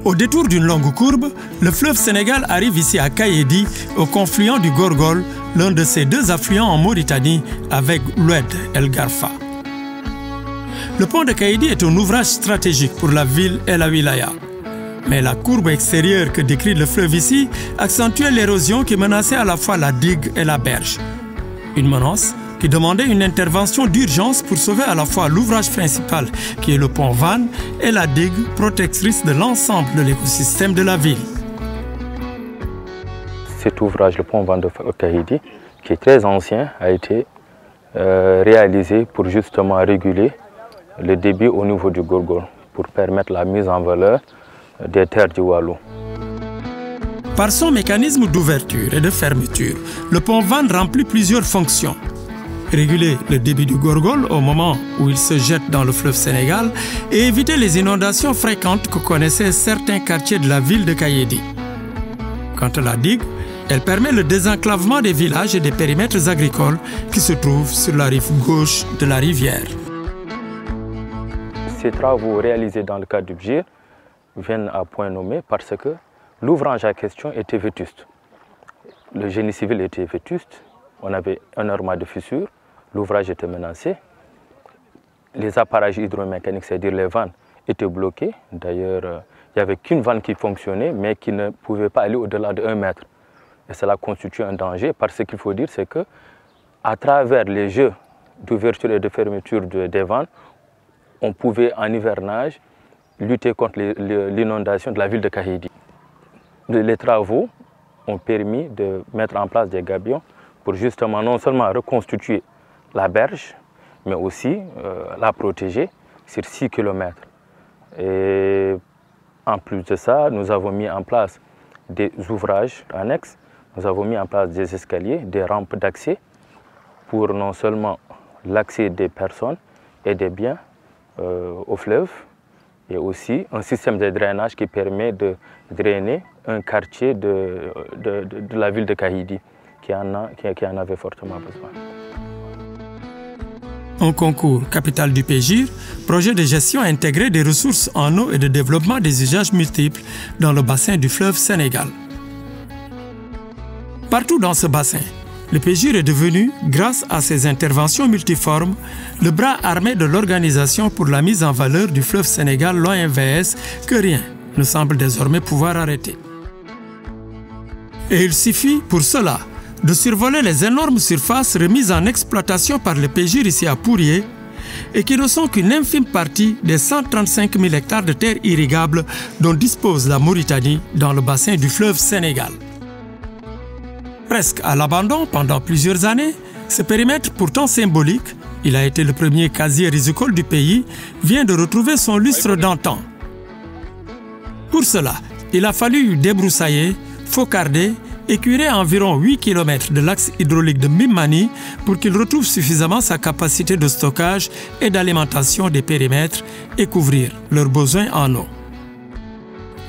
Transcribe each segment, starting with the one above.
Au détour d'une longue courbe, le fleuve Sénégal arrive ici à Kayedi, au confluent du Gorgol, l'un de ses deux affluents en Mauritanie, avec l'Oued El Garfa. Le pont de Kayedi est un ouvrage stratégique pour la ville et la wilaya. Mais la courbe extérieure que décrit le fleuve ici accentuait l'érosion qui menaçait à la fois la digue et la berge. Une menace qui demandait une intervention d'urgence pour sauver à la fois l'ouvrage principal qui est le pont Vannes et la digue protectrice de l'ensemble de l'écosystème de la ville. Cet ouvrage, le pont Vannes de Kayedi, qui est très ancien, a été réalisé pour justement réguler le débit au niveau du Gorgol, pour permettre la mise en valeur des terres du Waalo. Par son mécanisme d'ouverture et de fermeture, le pont Vannes remplit plusieurs fonctions. Réguler le débit du Gorgol au moment où il se jette dans le fleuve Sénégal et éviter les inondations fréquentes que connaissaient certains quartiers de la ville de Kayedi. Quant à la digue, elle permet le désenclavement des villages et des périmètres agricoles qui se trouvent sur la rive gauche de la rivière. Ces travaux réalisés dans le cadre du BGIR viennent à point nommé parce que l'ouvrage en question était vétuste. Le génie civil était vétuste, on avait énormément de fissures, l'ouvrage était menacé, les appareils hydromécaniques, c'est-à-dire les vannes, étaient bloqués. D'ailleurs, il n'y avait qu'une vanne qui fonctionnait, mais qui ne pouvait pas aller au-delà de 1 mètre. Et cela constitue un danger, parce qu'il faut dire, c'est qu'à travers les jeux d'ouverture et de fermeture des vannes, on pouvait en hivernage lutter contre l'inondation de la ville de Kayedi. Les travaux ont permis de mettre en place des gabions pour justement non seulement reconstituer la berge, mais aussi la protéger sur 6 km. Et en plus de ça, nous avons mis en place des ouvrages annexes, nous avons mis en place des escaliers, des rampes d'accès pour non seulement l'accès des personnes et des biens au fleuve, et aussi un système de drainage qui permet de drainer un quartier de la ville de Kayedi qui en avait fortement besoin. Un concours Capital du PGIR, projet de gestion intégré des ressources en eau et de développement des usages multiples dans le bassin du fleuve Sénégal. Partout dans ce bassin, le PGIR est devenu, grâce à ses interventions multiformes, le bras armé de l'Organisation pour la mise en valeur du fleuve Sénégal, l'OMVS, que rien ne semble désormais pouvoir arrêter. Et il suffit pour cela de survoler les énormes surfaces remises en exploitation par le PGIR ici à Pourier et qui ne sont qu'une infime partie des 135 000 hectares de terres irrigables dont dispose la Mauritanie dans le bassin du fleuve Sénégal. Presque à l'abandon pendant plusieurs années, ce périmètre pourtant symbolique, il a été le premier casier risicole du pays, vient de retrouver son lustre d'antan. Pour cela, il a fallu débroussailler, faucarder et curer environ 8 km de l'axe hydraulique de Mimani pour qu'il retrouve suffisamment sa capacité de stockage et d'alimentation des périmètres et couvrir leurs besoins en eau.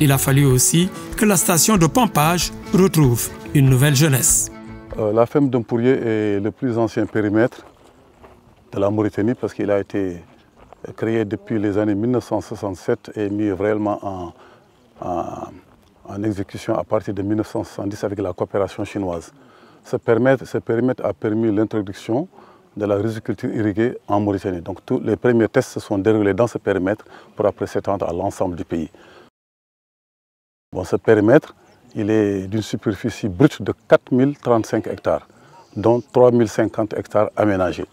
Il a fallu aussi que la station de pompage retrouve une nouvelle jeunesse. La ferme d'Ampourier est le plus ancien périmètre de la Mauritanie parce qu'il a été créé depuis les années 1967 et mis réellement en exécution à partir de 1970 avec la coopération chinoise. Ce périmètre a permis l'introduction de la riziculture irriguée en Mauritanie. Donc tous les premiers tests se sont déroulés dans ce périmètre pour après s'étendre à l'ensemble du pays. Bon, ce périmètre, il est d'une superficie brute de 4035 hectares, dont 3050 hectares aménagés.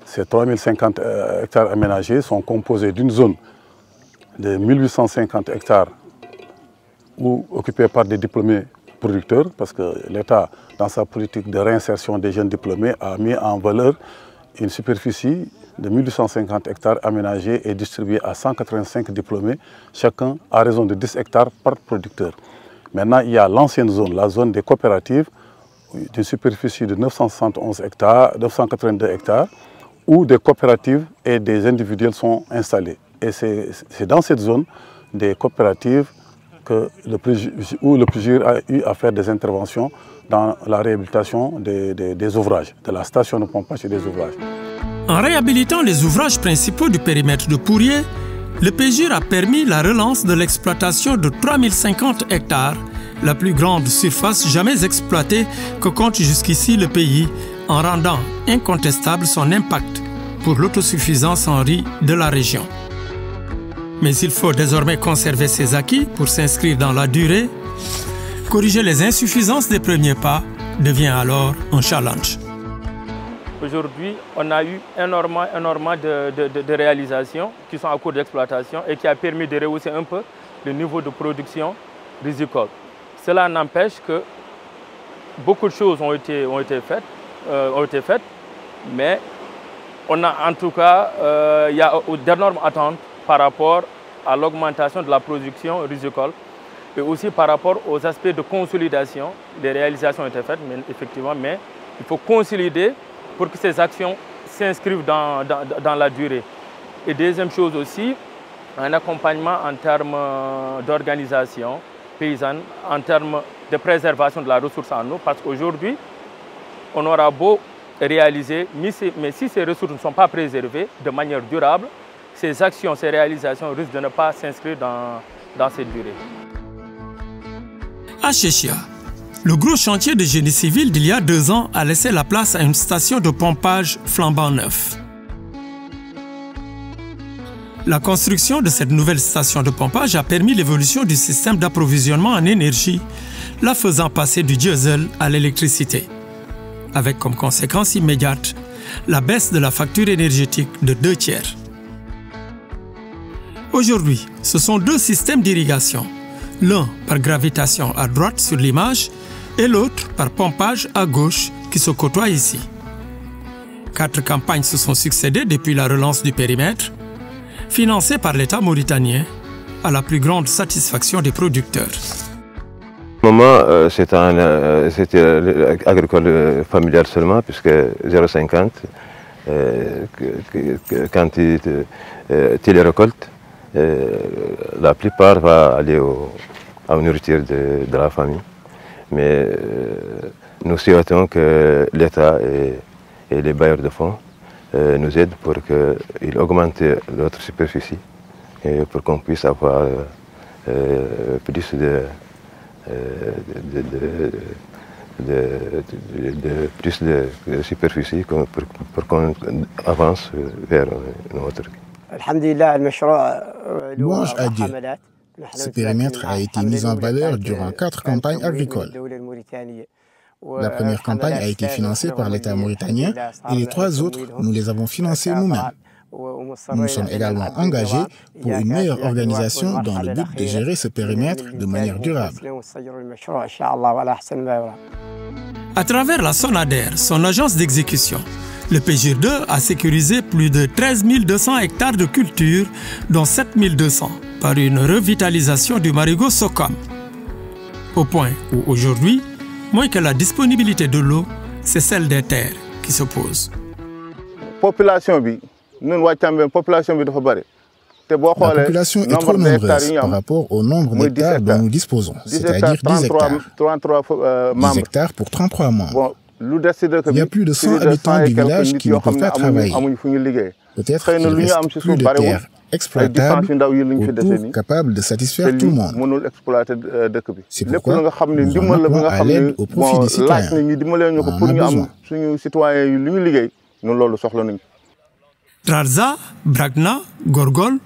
Ces 3050 hectares aménagés sont composés d'une zone de 1850 hectares occupée par des diplômés producteurs, parce que l'État, dans sa politique de réinsertion des jeunes diplômés, a mis en valeur une superficie de 1850 hectares aménagés et distribués à 185 diplômés, chacun à raison de 10 hectares par producteur. Maintenant, il y a l'ancienne zone, la zone des coopératives, d'une superficie de 971 hectares, 982 hectares, où des coopératives et des individuels sont installés. Et c'est dans cette zone des coopératives où le PGIR a eu à faire des interventions dans la réhabilitation des ouvrages, de la station de pompage et des ouvrages. En réhabilitant les ouvrages principaux du périmètre de Pourier, le PGIR a permis la relance de l'exploitation de 3050 hectares, la plus grande surface jamais exploitée que compte jusqu'ici le pays, en rendant incontestable son impact pour l'autosuffisance en riz de la région. Mais il faut désormais conserver ses acquis pour s'inscrire dans la durée. Corriger les insuffisances des premiers pas devient alors un challenge. Aujourd'hui, on a eu énormément de réalisations qui sont en cours d'exploitation et qui a permis de rehausser un peu le niveau de production rizicole. Cela n'empêche que beaucoup de choses ont été faites, mais on a en tout cas il y a d'énormes attentes par rapport à l'augmentation de la production rizicole et aussi par rapport aux aspects de consolidation. Des réalisations ont été faites, mais il faut consolider pour que ces actions s'inscrivent dans la durée. Et deuxième chose aussi, un accompagnement en termes d'organisation paysanne, en termes de préservation de la ressource en eau, parce qu'aujourd'hui, on aura beau réaliser, mais si ces ressources ne sont pas préservées de manière durable, ces actions, ces réalisations risquent de ne pas s'inscrire dans cette durée. À Chéchia, le gros chantier de génie civil d'il y a 2 ans a laissé la place à une station de pompage flambant neuf. La construction de cette nouvelle station de pompage a permis l'évolution du système d'approvisionnement en énergie, la faisant passer du diesel à l'électricité, avec comme conséquence immédiate la baisse de la facture énergétique de 2/3. Aujourd'hui, ce sont 2 systèmes d'irrigation, l'un par gravitation à droite sur l'image et l'autre par pompage à gauche qui se côtoient ici. 4 campagnes se sont succédées depuis la relance du périmètre, financées par l'État mauritanien, à la plus grande satisfaction des producteurs. Au moment, c'était agricole familial seulement, puisque 0,50, quand tu les récoltes, la plupart va aller à la nourriture de la famille. Mais nous souhaitons que l'État et les bailleurs de fonds nous aident pour qu'ils augmentent notre superficie et pour qu'on puisse avoir plus de superficie pour qu'on avance vers notre. Louange à Dieu. Ce périmètre a été mis en valeur durant 4 campagnes agricoles. La première campagne a été financée par l'État mauritanien et les 3 autres, nous les avons financées nous-mêmes. Nous sommes également engagés pour une meilleure organisation dans le but de gérer ce périmètre de manière durable. À travers la SONADER, son agence d'exécution, le PGIR 2 a sécurisé plus de 13 200 hectares de culture, dont 7 200 par une revitalisation du marigot Socom. Au point où aujourd'hui, moins que la disponibilité de l'eau, c'est celle des terres qui se pose. La population est trop nombreuse par rapport au nombre d'hectares dont nous disposons, c'est-à-dire 10 hectares. 10 hectares pour 33 membres. Il y a plus de 100 habitants du village qui ne peuvent pas travailler. Peut-être qu'il reste plus de terres exploitables ou capables de satisfaire tout le monde. C'est pourquoi nous en appelons à l'aide au profit des citoyens. On en a besoin. Trarza, Brakna, Gorgol,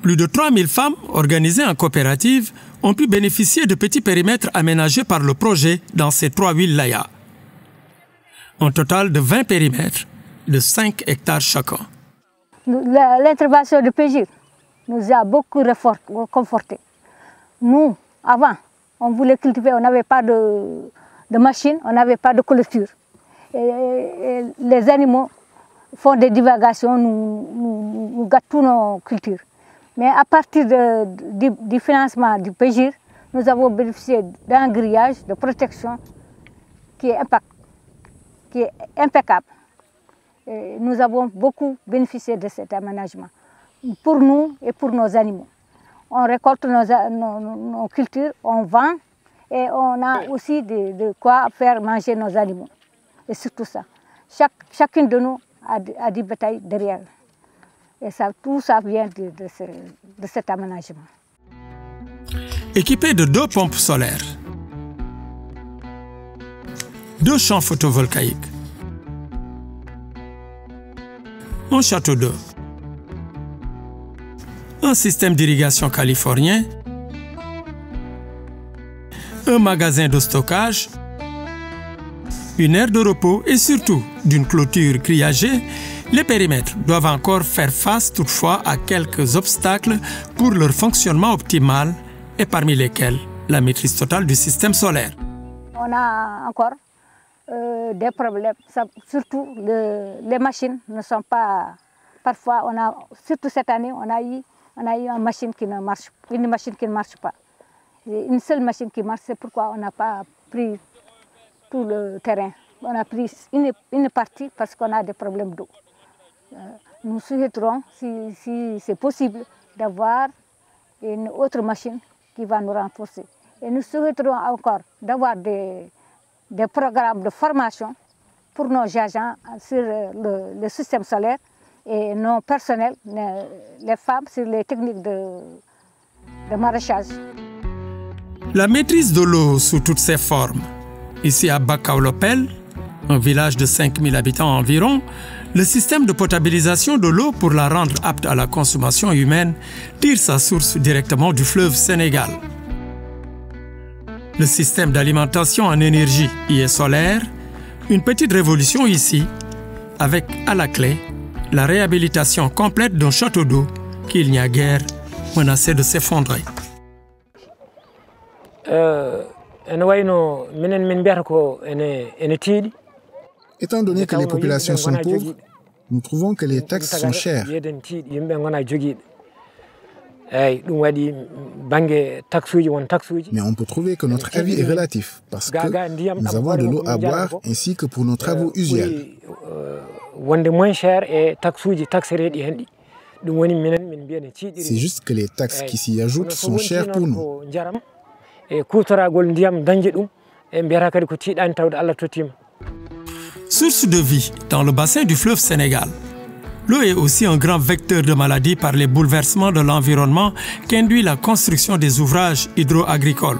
plus de 3000 femmes organisées en coopérative ont pu bénéficier de petits périmètres aménagés par le projet dans ces 3 wilayas. Un total de 20 périmètres de 5 hectares chacun. L'intervention du PGIR nous a beaucoup confortés. Nous, avant, on voulait cultiver, on n'avait pas de machine, on n'avait pas de clôture. Et les animaux font des divagations, nous gâtent toutes nos cultures. Mais à partir du financement du PGIR, nous avons bénéficié d'un grillage de protection qui est impeccable. Et nous avons beaucoup bénéficié de cet aménagement, pour nous et pour nos animaux. On récolte nos cultures, on vend et on a aussi de quoi faire manger nos animaux. Et surtout ça. Chacune de nous a des bétails derrière. Et ça, tout ça vient de cet aménagement. Équipé de 2 pompes solaires, 2 champs photovoltaïques, un château d'eau, un système d'irrigation californien, un magasin de stockage, une aire de repos et surtout d'une clôture grillagée, les périmètres doivent encore faire face toutefois à quelques obstacles pour leur fonctionnement optimal et parmi lesquels la maîtrise totale du système solaire. On a encore des problèmes, surtout les machines ne sont pas... Parfois, surtout cette année, on a eu une machine qui ne marche pas. Une seule machine qui marche, c'est pourquoi on n'a pas pris tout le terrain. On a pris une partie parce qu'on a des problèmes d'eau. Nous souhaiterons, si c'est possible, d'avoir une autre machine qui va nous renforcer. Et nous souhaiterons encore d'avoir des programmes de formation pour nos agents sur le système solaire et nos personnels, les femmes, sur les techniques de maraîchage. La maîtrise de l'eau sous toutes ses formes. Ici à Bakaolopel, un village de 5000 habitants environ, le système de potabilisation de l'eau pour la rendre apte à la consommation humaine tire sa source directement du fleuve Sénégal. Le système d'alimentation en énergie y est solaire, une petite révolution ici, avec à la clé la réhabilitation complète d'un château d'eau qu'il n'y a guère menacé de s'effondrer. Étant donné que les populations sont pauvres, nous trouvons que les taxes sont chères. Mais on peut trouver que notre avis est relatif parce que nous avons de l'eau à boire ainsi que pour nos travaux usuels. C'est juste que les taxes qui s'y ajoutent sont chères pour nous. Source de vie dans le bassin du fleuve Sénégal, l'eau est aussi un grand vecteur de maladies par les bouleversements de l'environnement qu'induit la construction des ouvrages hydro-agricoles.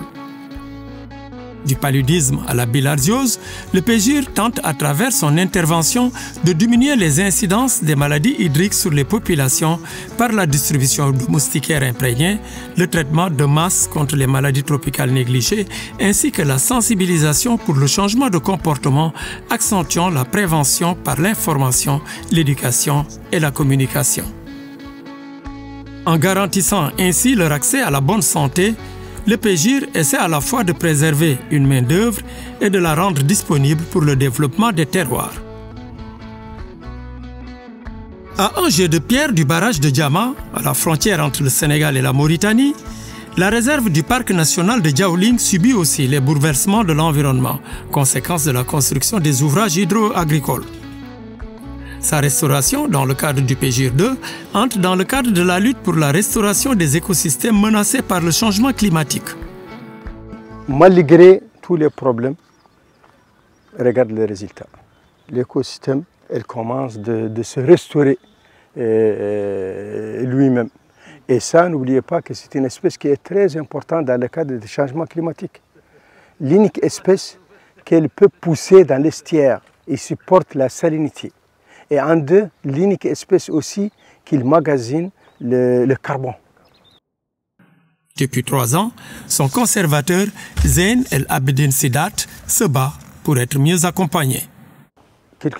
Du paludisme à la bilharziose, le PGIR tente à travers son intervention de diminuer les incidences des maladies hydriques sur les populations par la distribution de moustiquaires imprégnés, le traitement de masse contre les maladies tropicales négligées, ainsi que la sensibilisation pour le changement de comportement, accentuant la prévention par l'information, l'éducation et la communication. En garantissant ainsi leur accès à la bonne santé, le PGIR essaie à la fois de préserver une main-d'œuvre et de la rendre disponible pour le développement des terroirs. À un jet de pierre du barrage de Diama, à la frontière entre le Sénégal et la Mauritanie, la réserve du parc national de Diaoling subit aussi les bouleversements de l'environnement, conséquence de la construction des ouvrages hydro-agricoles. Sa restauration, dans le cadre du PGIR 2, entre dans le cadre de la lutte pour la restauration des écosystèmes menacés par le changement climatique. Malgré tous les problèmes, regarde les résultats. L'écosystème, elle commence de se restaurer lui-même. Et ça, n'oubliez pas que c'est une espèce qui est très importante dans le cadre du changement climatique. L'unique espèce qu'elle peut pousser dans l'estuaire et supporte la salinité. Et en deux, l'unique espèce aussi qui magasine le carbone. Depuis 3 ans, son conservateur, Zain El Abedin Sidat, se bat pour être mieux accompagné.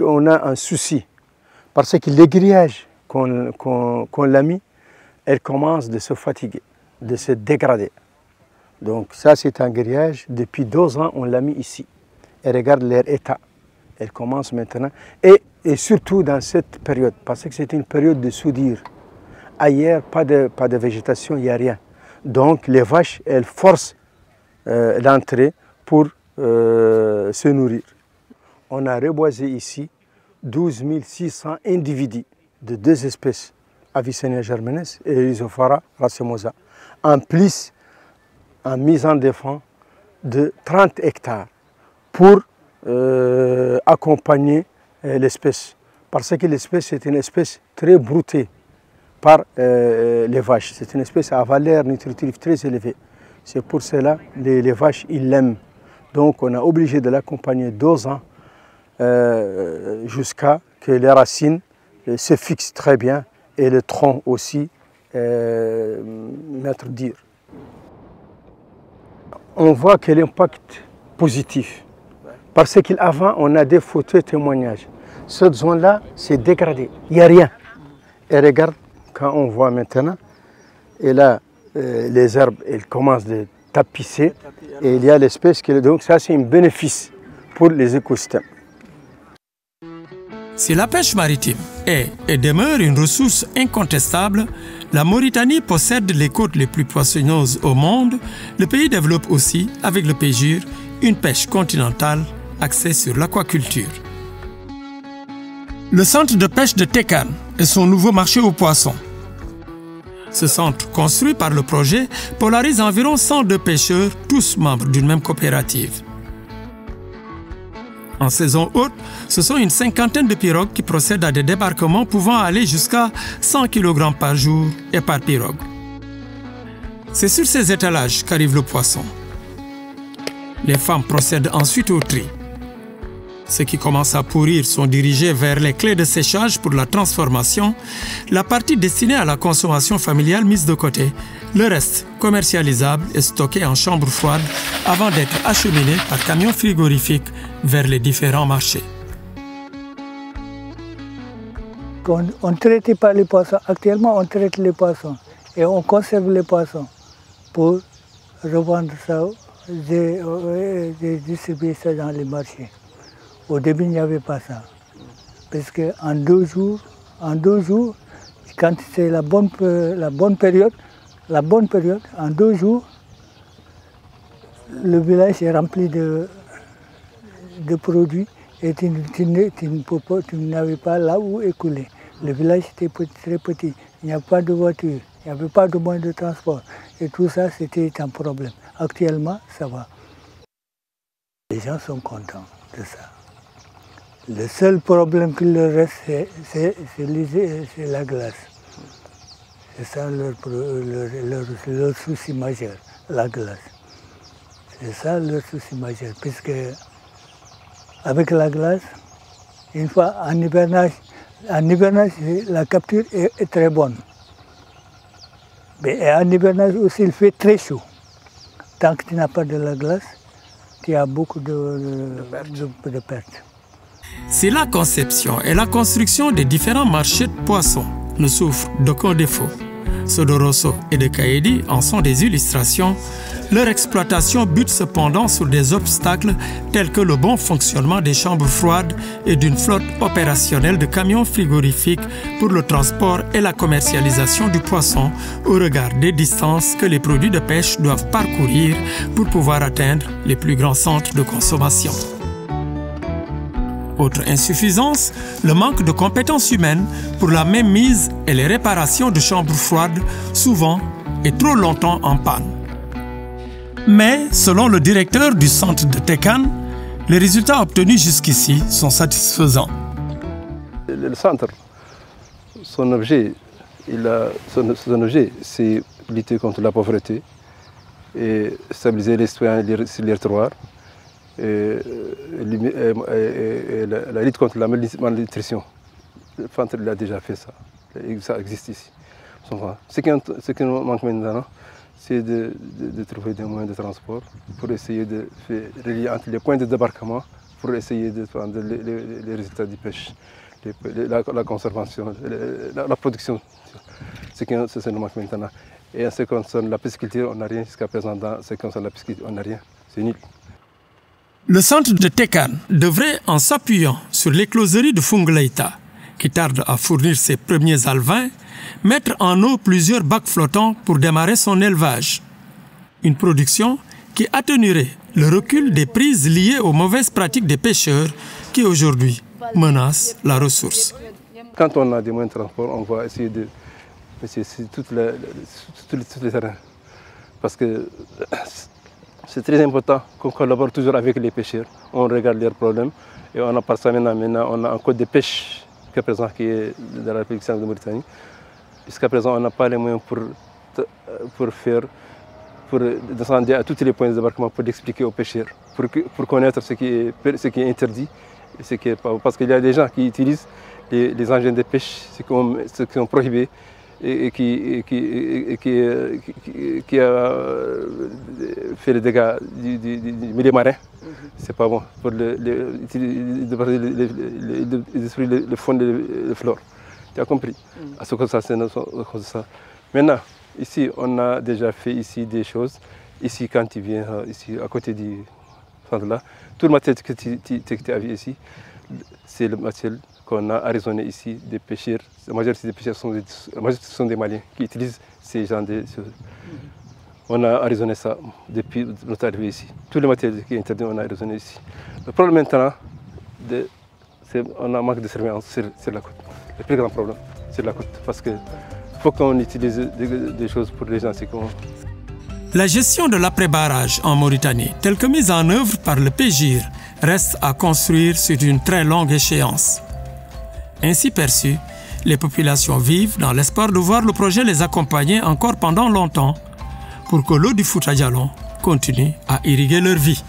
On a un souci, parce que les grillages qu'on l'a mis, elles commencent de se fatiguer, de se dégrader. Donc ça, c'est un grillage, depuis 2 ans, on l'a mis ici. Et regarde leur état. Elle commence maintenant, et surtout dans cette période, parce que c'est une période de soudure. Ailleurs, pas de végétation, il n'y a rien. Donc les vaches, elles forcent l'entrée pour se nourrir. On a reboisé ici 12 600 individus de 2 espèces, Avicennia germanes et Rhizophora racemosa, en plus en mise en défense de 30 hectares pour accompagner l'espèce. Parce que l'espèce est une espèce très broutée. par les vaches. C'est une espèce à valeur nutritive très élevée. C'est pour cela que les vaches, ils l'aiment. Donc on est obligé de l'accompagner 2 ans jusqu'à que les racines se fixent très bien et le tronc aussi mettre dur. On voit que l'impact positif, parce qu'avant on a des photos et témoignages. Cette zone-là s'est dégradée, il n'y a rien. Et regarde, quand on voit maintenant, et là les herbes elles commencent à tapisser et il y a l'espèce qui est donc ça c'est un bénéfice pour les écosystèmes. Si la pêche maritime est et demeure une ressource incontestable, la Mauritanie possède les côtes les plus poissonneuses au monde. Le pays développe aussi, avec le Péjur, une pêche continentale axée sur l'aquaculture. Le centre de pêche de Tekan est son nouveau marché aux poissons. Ce centre, construit par le projet, polarise environ 102 pêcheurs, tous membres d'une même coopérative. En saison haute, ce sont une 50aine de pirogues qui procèdent à des débarquements pouvant aller jusqu'à 100 kg par jour et par pirogue. C'est sur ces étalages qu'arrive le poisson. Les femmes procèdent ensuite au tri. Ceux qui commencent à pourrir sont dirigés vers les clés de séchage pour la transformation, la partie destinée à la consommation familiale mise de côté, le reste commercialisable est stocké en chambre froide avant d'être acheminé par camion frigorifique vers les différents marchés. On ne traitait pas les poissons. Actuellement, on traite les poissons et on conserve les poissons pour revendre ça, distribuer ça dans les marchés. Au début, il n'y avait pas ça. Parce qu'en 2 jours, quand c'est la bonne période, en 2 jours, le village est rempli de produits et tu n'avais pas là où écouler. Le village était très petit, il n'y avait pas de voiture, il n'y avait pas de moyens de transport. Et tout ça, c'était un problème. Actuellement, ça va. Les gens sont contents de ça. Le seul problème qu'il leur reste, c'est la glace. C'est ça leur souci majeur, la glace. C'est ça leur souci majeur, puisque avec la glace, une fois en hivernage, la capture est très bonne. Mais en hivernage aussi, il fait très chaud. Tant que tu n'as pas de la glace, tu as beaucoup de pertes. Si la conception et la construction des différents marchés de poissons ne souffrent d'aucun défaut, ceux de Rosso et de Kaedi en sont des illustrations, leur exploitation bute cependant sur des obstacles tels que le bon fonctionnement des chambres froides et d'une flotte opérationnelle de camions frigorifiques pour le transport et la commercialisation du poisson au regard des distances que les produits de pêche doivent parcourir pour pouvoir atteindre les plus grands centres de consommation. Autre insuffisance, le manque de compétences humaines pour la mainmise et les réparations de chambres froides, souvent et trop longtemps en panne. Mais, selon le directeur du centre de Tekan, les résultats obtenus jusqu'ici sont satisfaisants. Le centre, son objet, c'est lutter contre la pauvreté et stabiliser les citoyens sur les terroirs. Et la lutte contre la malnutrition. Le centre a déjà fait ça. Ça existe ici. Ce qui nous manque maintenant, c'est de trouver des moyens de transport pour essayer de faire relier entre les points de débarquement pour essayer de prendre les résultats du pêche, la conservation, la production. C'est ce qui nous manque maintenant. Et en ce qui concerne la pisciculture, on n'a rien jusqu'à présent. Dans ce qui concerne la pisciculture, on n'a rien. C'est nul. Le centre de Tekan devrait, en s'appuyant sur l'écloserie de Fungleïta, qui tarde à fournir ses premiers alevins, mettre en eau plusieurs bacs flottants pour démarrer son élevage. Une production qui atténuerait le recul des prises liées aux mauvaises pratiques des pêcheurs qui aujourd'hui menacent la ressource. Quand on a des moyens de transport, on va essayer de tous les terrains. Parce que c'est très important qu'on collabore toujours avec les pêcheurs. On regarde leurs problèmes et on a par ça maintenant on a un code de pêche qui est présent qui est dans la République de Mauritanie. Jusqu'à présent, on n'a pas les moyens pour descendre à tous les points de débarquement, pour expliquer aux pêcheurs, pour connaître ce qui est interdit, et ce qui est pas, parce qu'il y a des gens qui utilisent les engins de pêche, ce qui sont prohibés, et qui a fait les dégâts du milieu marin. C'est pas bon pour détruire le fond de flore. Tu as compris? À ce que ça, c'est ça. Maintenant, ici, on a déjà fait ici des choses. Ici, quand tu viens ici, à côté du centre là, tout le matériel que tu as vu ici, c'est le matériel qu'on a arraisonné ici des pêcheurs. La majorité des pêcheurs sont des Maliens qui utilisent ces genres de choses. On a arraisonné ça depuis notre arrivée ici. Tout le matériel qui est interdit, on a arraisonné ici. Le problème maintenant, c'est qu'on a un manque de surveillance sur la côte. Le plus grand problème, c'est la côte. Parce qu'il faut qu'on utilise des choses pour les gens. La gestion de l'après-barrage en Mauritanie, telle que mise en œuvre par le PGIR, reste à construire sur une très longue échéance. Ainsi perçu, les populations vivent dans l'espoir de voir le projet les accompagner encore pendant longtemps pour que l'eau du Fouta Djallon continue à irriguer leur vie.